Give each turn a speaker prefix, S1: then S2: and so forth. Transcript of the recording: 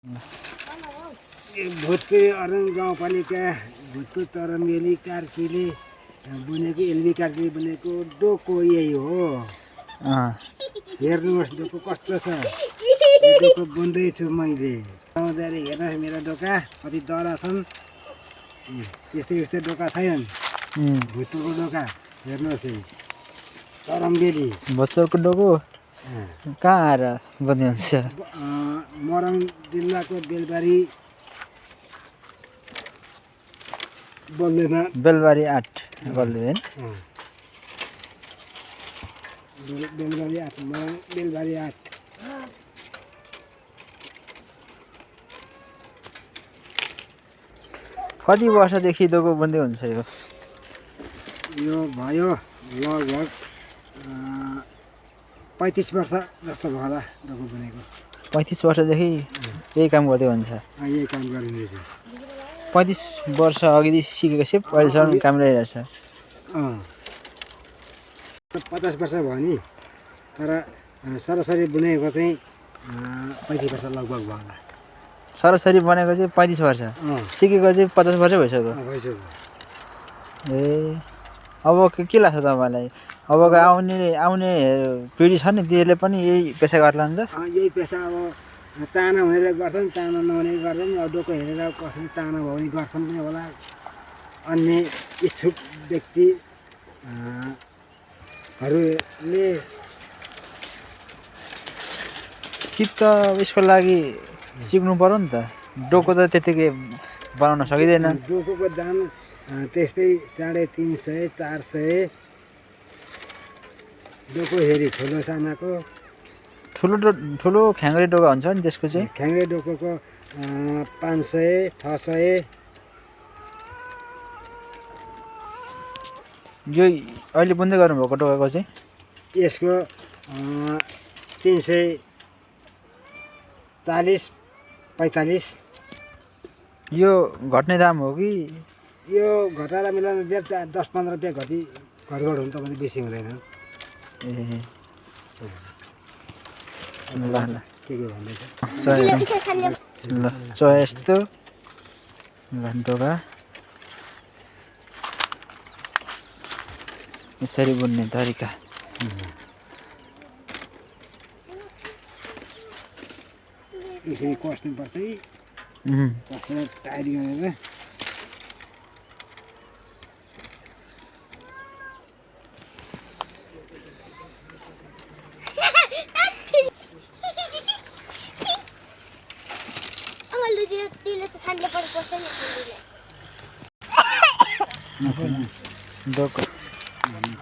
S1: भोजपुर अरङ गाउँपालिका भोजपुर तरमेली कार्कीले बुनेको एलबी कार्कीले बुनेको डोको यही हो। हेर्नुहोस् डोको कस्तो छ। डोको बुन्दैछु मैले। आउँदाखेरि हेर्नुहोस् मेरो डोका कति डरा छन्। यस्तै यस्तै डोका छैनन्। भोजपुरको डोका हेर्नुहोस् है। तरमेली
S2: भोजपुरको डोको कहाँ आएर बन्ने हुन्छ?
S1: मोरङ जिल्लाको बेलबारी बल्देमा
S2: बेलबारी 8 बल्दे हैन?
S1: बेलबारी 8 मोरङ बेलबारी 8।
S2: कति वर्षदेखि डोको बुन्दै हुन्छ यो?
S1: यो भयो लगभग 35 वर्ष जस्तो भयो होला डोको बुनेको।
S2: 35 वर्षदेखि यही काम गर्दै हुन्छ।
S1: यही काम गरिँदैछ।
S2: 35 वर्ष अघि सिकेपछि अहिलेसम्म काम गरिरहेछ।
S1: 50 वर्ष भयो नि, तर सरसरी बुनेको चाहिँ 35 वर्ष लगभग भयो होला।
S2: सरसरी बनेको चाहिँ 35 वर्ष, सिकेको चाहिँ 50 वर्ष भइसक्यो। ए अब के लाग्छ तपाईँलाई? अबको आउने पिँढी छ नि, तिनीहरूले पनि यही पेसा गर्ला नि त?
S1: यही पेसा अब चाहना हुनेले गर्छन्, चाहना नहुने गर्छन्। अब डोको हेरेर कसैले चाहना भयो भने गर्छन् पनि होला। अन्य इच्छुक व्यक्तिहरूले
S2: सिप त यसको लागि सिक्नु पर्यो नि त। डोको त त्यतिकै बनाउन सकिँदैन।
S1: डोकोको दाम त्यस्तै 350 400। डोको हेरी ठुलो सानाको।
S2: ठुलो ख्याङ्ग्रे डोका हुन्छ नि, त्यसको चाहिँ
S1: ख्याङ्ग्रे डोकोको 500 600।
S2: यो अहिले बुन्दै गर्नुभएको डोकाको चाहिँ
S1: यसको 340 45।
S2: यो घट्ने दाम हो कि?
S1: यो घटाएर मिलाउनु 10-15 रुपियाँ घटघट हुन्छ भने बेसी हुँदैन।
S2: ए ल ल
S1: के भन्दैछ
S2: ल यस्तो डोका यसरी बुन्ने तरिका।
S1: यसरी कस्नुपर्छ है। कसेर टाइट गरेर
S2: डोको
S1: भन्दैछ।